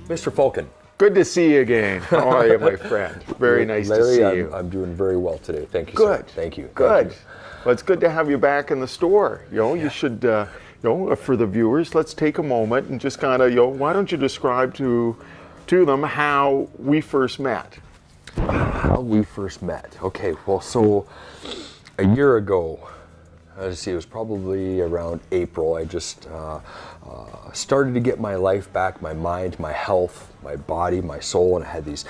Mr. Falcon. Good to see you again. How are you, my friend? Very nice Larry, to see you. I'm doing very well today. Thank you, Good. sir. Thank you. Good. Thank you. Well, it's good to have you back in the store. You should, for the viewers, let's take a moment and just kind of, why don't you describe to them how we first met? How we first met. Okay, well, so a year ago, let's see, it was probably around April. I just started to get my life back, my mind, my health, my body, my soul, and I had these,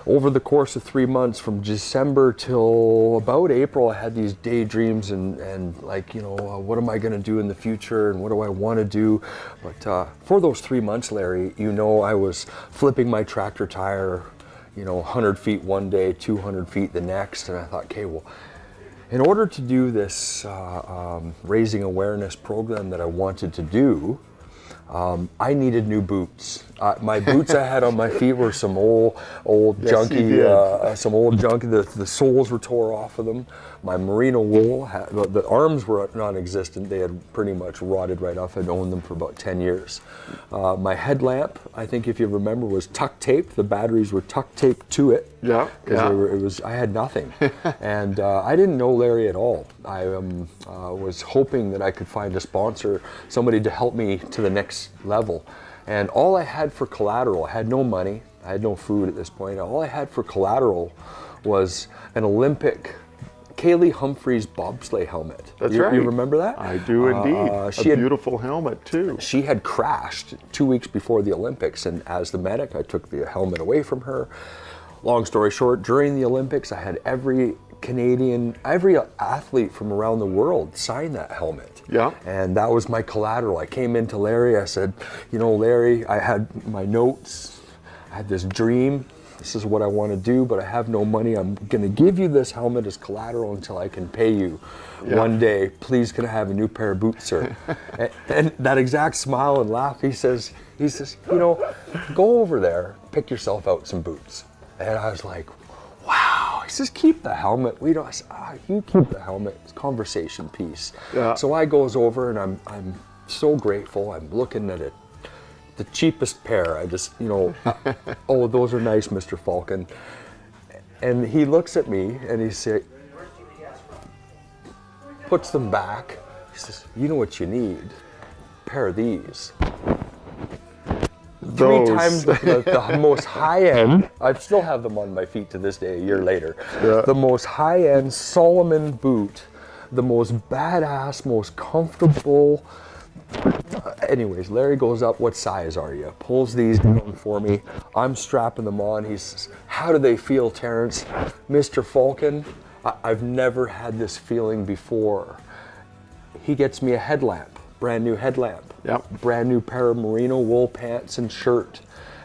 over the course of 3 months, from December till about April, I had these daydreams and like, what am I going to do in the future and what do I want to do? But for those 3 months, Larry, I was flipping my tractor tire, 100 feet one day, 200 feet the next, and I thought, okay, well, in order to do this raising awareness program that I wanted to do, I needed new boots. My boots I had on my feet were some old Yes, junky, some old junk. The soles were tore off of them. My merino wool, the arms were non-existent. They had pretty much rotted right off. I'd owned them for about 10 years. My headlamp, I think if you remember, was tuck taped. The batteries were tuck taped to it. Yeah. Because I had nothing, and I didn't know Larry at all. I was hoping that I could find a sponsor, somebody to help me to the next level. And all I had for collateral, I had no money, I had no food at this point. All I had for collateral was an Olympic Kaylee Humphreys bobsleigh helmet. That's right. You remember that? I do indeed. A beautiful helmet too. She had crashed 2 weeks before the Olympics, and as the medic, I took the helmet away from her. Long story short, during the Olympics, I had every athlete from around the world sign that helmet. Yeah. And that was my collateral. I came into Larry, I said, Larry, I had my notes, I had this dream, this is what I want to do, but I have no money. I'm going to give you this helmet as collateral until I can pay you. Yeah. One day, please can I have a new pair of boots, sir? and that exact smile and laugh, he says, go over there, pick yourself out some boots. And I was like, wow. He says, keep the helmet. I said, you keep the helmet. It's a conversation piece. Yeah. So I goes over and I'm so grateful. I'm looking at it, the cheapest pair. I just, oh, those are nice, Mr. Falcon. And he looks at me and he says, puts them back. He says, you know what you need? A pair of these. Three times the most high-end, I still have them on my feet to this day, a year later. Yeah. The most high-end Solomon boot, the most badass, most comfortable. Anyways, Larry goes up, what size are you? Pulls these down for me. I'm strapping them on. He says, how do they feel, Terrence? Mr. Falcon, I've never had this feeling before. He gets me a headlamp. Brand new headlamp, yep. Brand new pair of merino wool pants and shirt.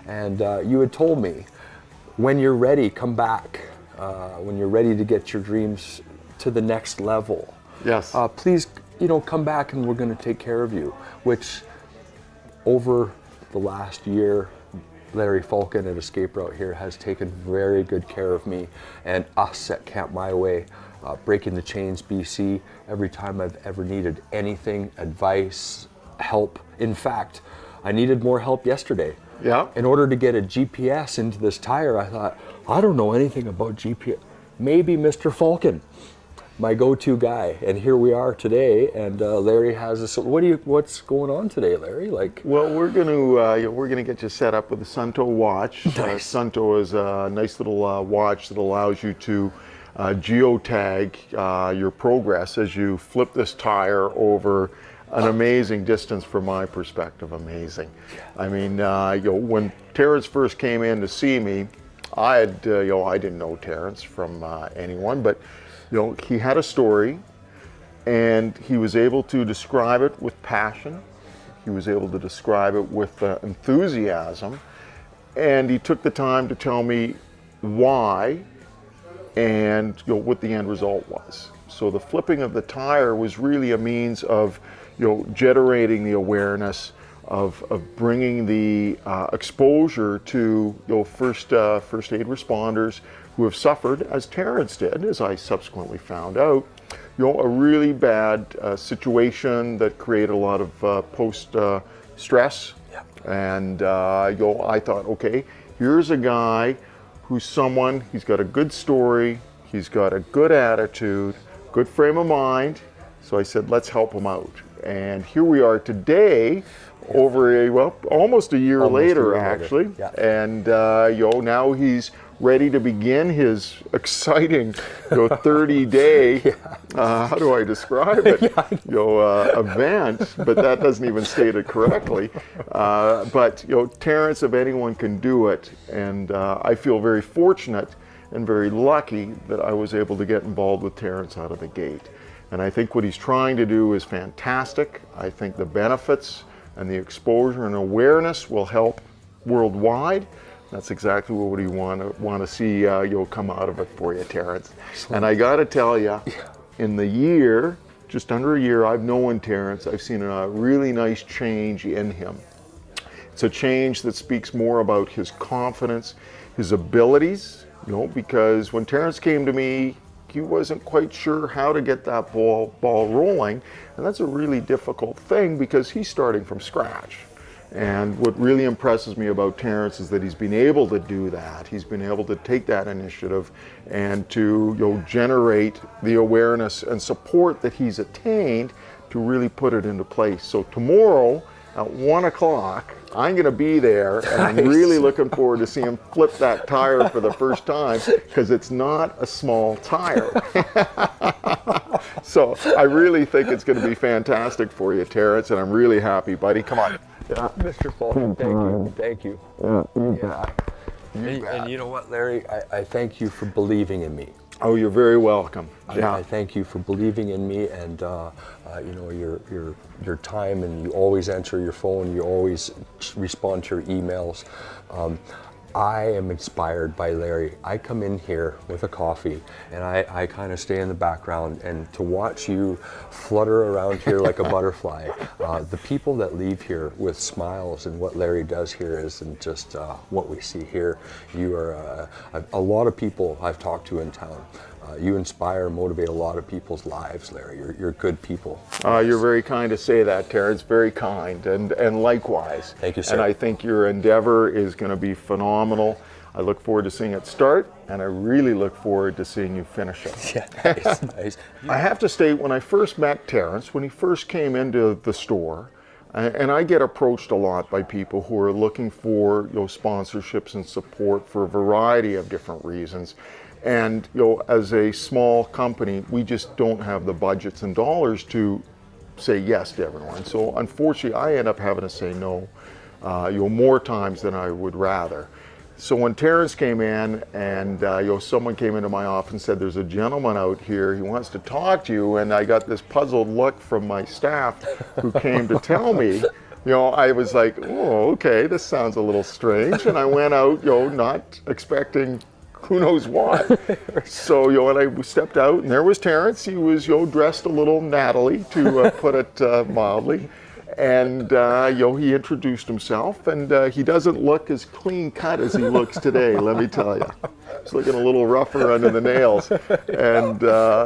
And you had told me, when you're ready, come back. When you're ready to get your dreams to the next level. Yes. Please, come back and we're going to take care of you. Which, over the last year, Larry Falcon at Escape Route here has taken very good care of me and us at Camp My Way. Breaking the Chains BC, every time I've ever needed anything, advice, help. In fact, I needed more help yesterday. Yeah. In order to get a GPS into this tire, I thought, I don't know anything about GPS. Maybe Mr. Falcon, my go-to guy. And here we are today, and Larry has a. What's going on today, Larry? Well, we're gonna get you set up with a Sunto watch. Nice. Sunto is a nice little watch that allows you to geotag your progress as you flip this tire over an amazing distance from my perspective. Amazing. I mean, when Terrence first came in to see me, I didn't know Terrence from anyone, but he had a story and he was able to describe it with passion. He was able to describe it with enthusiasm, and he took the time to tell me why and what the end result was. So the flipping of the tire was really a means of generating the awareness of bringing the exposure to first aid responders who have suffered, as Terrence did, as I subsequently found out, a really bad situation that created a lot of post stress And I thought, okay, here's a guy he's got a good story, he's got a good attitude, good frame of mind. So I said, let's help him out. And here we are today, almost a year later, actually. Yeah. And now he's ready to begin his exciting 30-day, how do I describe it, event, but that doesn't even state it correctly. But Terrence, if anyone can do it, and I feel very fortunate and very lucky that I was able to get involved with Terrence out of the gate. And I think what he's trying to do is fantastic. I think the benefits and the exposure and awareness will help worldwide. That's exactly what we want to see come out of it for you, Terrence. And I got to tell you, in the year, just under a year, I've known Terrence, I've seen a really nice change in him. It's a change that speaks more about his confidence, his abilities, because when Terrence came to me, he wasn't quite sure how to get that ball rolling, and that's a really difficult thing because he's starting from scratch. And what really impresses me about Terrence is that he's been able to do that. He's been able to take that initiative and to generate the awareness and support that he's attained to really put it into place. So tomorrow at 1 o'clock, I'm going to be there, and I'm really looking forward to seeing him flip that tire for the first time, because it's not a small tire. So I really think it's going to be fantastic for you, Terrence, and I'm really happy, buddy. Come on. Yeah, Mr. Falcon, thank you. Yeah. And you know what, Larry? I thank you for believing in me. Oh, you're very welcome. I thank you for believing in me, and your time, and you always answer your phone. You always respond to your emails. I am inspired by Larry. I come in here with a coffee, and I kind of stay in the background, and to watch you flutter around here like a butterfly. The people that leave here with smiles, and what Larry does here isn't just what we see here. You are a lot of people I've talked to in town. You inspire and motivate a lot of people's lives, Larry. You're good people. You're very kind to say that, Terrence. Very kind, and likewise. Thank you, sir. And I think your endeavor is going to be phenomenal. I look forward to seeing it start, and I really look forward to seeing you finish it. Yeah, nice. I have to state, when I first met Terrence, when he first came into the store, and I get approached a lot by people who are looking for sponsorships and support for a variety of different reasons. And as a small company, we just don't have the budgets and dollars to say yes to everyone. So unfortunately, I end up having to say no, more times than I would rather. So when Terrence came in, and someone came into my office and said, "There's a gentleman out here. He wants to talk to you," and I got this puzzled look from my staff, who came to tell me. I was like, "Oh, okay, this sounds a little strange," and I went out, not expecting who knows what. So, and I stepped out, and there was Terrence. He was, dressed a little nattily, to put it mildly. And, he introduced himself, and he doesn't look as clean cut as he looks today, let me tell you. He's looking a little rougher under the nails. And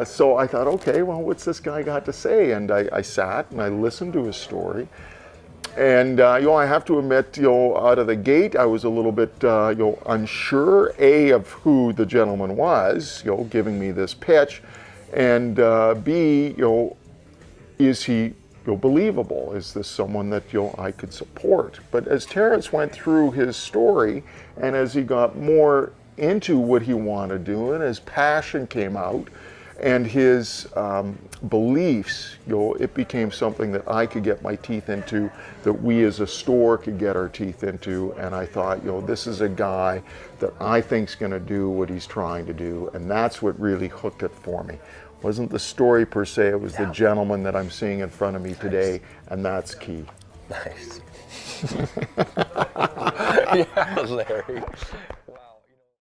so I thought, okay, well, what's this guy got to say? And I sat and I listened to his story. And I have to admit, out of the gate, I was a little bit, unsure, A, of who the gentleman was, giving me this pitch, and B, is he, believable? Is this someone that, I could support? But as Terrence went through his story, and as he got more into what he wanted to do, and his passion came out, and his beliefs, it became something that I could get my teeth into, that we as a store could get our teeth into. And I thought, this is a guy that I think's going to do what he's trying to do, and that's what really hooked it for me. It wasn't the story per se, it was the gentleman that I'm seeing in front of me today, and that's key. Nice. Yeah, Larry. Wow.